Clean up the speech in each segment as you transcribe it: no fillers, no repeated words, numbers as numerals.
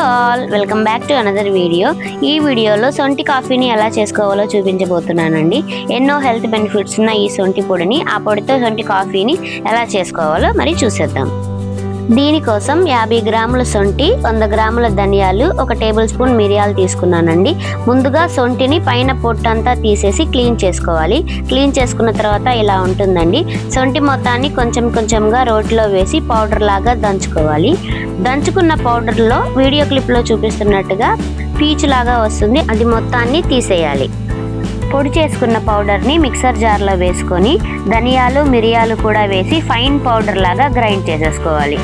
All, welcome back to another video. ఈ వీడియోలో సొంటి కాఫీని ఎలా చేసుకోవాలో చూపించబోతున్నానండి. ఎన్నో హెల్త్ బెనిఫిట్స్ ఉన్న ఈ సొంటి పొడిని, ఆ పొడితో సొంటి కాఫీని ఎలా చేసుకోవాలో మరి చూసేద్దాం. దీనికోసం 50 గ్రాముల సొంటి, 100 గ్రాముల ధనియాలు, 1 టేబుల్ స్పూన్ మిరియాలు తీసుకున్నానండి. ముందుగా సొంటిని పైన పొట్టంతా తీసేసి క్లీన్ చేసుకోవాలి. క్లీన్ చేసుకున్న తర్వాత ఇలా ఉంటుందండి. సొంటి మొత్తాన్ని కొంచెం కొంచెంగా రోటిలో వేసి పౌడర్ లాగా దంచుకోవాలి. దంచుకున్న పౌడర్లో వీడియో క్లిప్లో చూపిస్తున్నట్టుగా పీచు లాగా వస్తుంది, అది మొత్తాన్ని తీసేయాలి. పొడి చేసుకున్న పౌడర్ని మిక్సర్ జార్లో వేసుకొని ధనియాలు మిరియాలు కూడా వేసి ఫైన్ పౌడర్ లాగా గ్రైండ్ చేసేసుకోవాలి.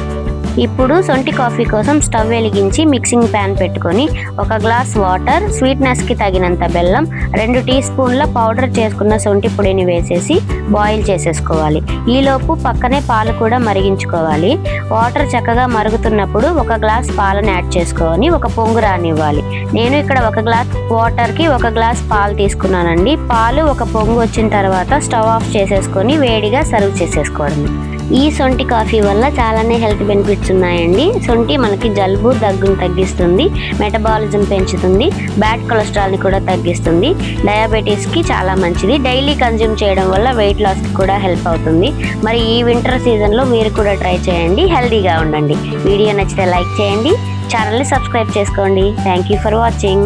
ఇప్పుడు సొంటి కాఫీ కోసం స్టవ్ వెలిగించి మిక్సింగ్ ప్యాన్ పెట్టుకొని 1 గ్లాస్ వాటర్, స్వీట్నెస్కి తగినంత బెల్లం, 2 టీ స్పూన్ల పౌడర్ చేసుకున్న సొంటి పొడిని వేసేసి బాయిల్ చేసేసుకోవాలి. ఈలోపు పక్కనే పాలు కూడా మరిగించుకోవాలి. వాటర్ చక్కగా మరుగుతున్నప్పుడు 1 గ్లాస్ పాలను యాడ్ చేసుకొని ఒక పొంగు రానివ్వాలి. నేను ఇక్కడ 1 గ్లాస్ వాటర్కి 1 గ్లాస్ పాలు తీసుకున్నానండి. పాలు ఒక పొంగు వచ్చిన తర్వాత స్టవ్ ఆఫ్ చేసేసుకొని వేడిగా సర్వ్ చేసేసుకోవడం. ఈ సొంటి కాఫీ వల్ల చాలానే హెల్త్ బెనిఫిట్స్ ఉన్నాయండి. సొంటి మనకి జలుబు దగ్గును తగ్గిస్తుంది, మెటబాలిజం పెంచుతుంది, బ్యాడ్ కొలెస్ట్రాల్ని కూడా తగ్గిస్తుంది, డయాబెటీస్కి చాలా మంచిది. డైలీ కన్జ్యూమ్ చేయడం వల్ల వెయిట్ లాస్కి కూడా హెల్ప్ అవుతుంది. మరి ఈ వింటర్ సీజన్లో మీరు కూడా ట్రై చేయండి, హెల్తీగా ఉండండి. వీడియో నచ్చితే లైక్ చేయండి, ఛానల్ని సబ్స్క్రైబ్ చేసుకోండి. Thank you for watching.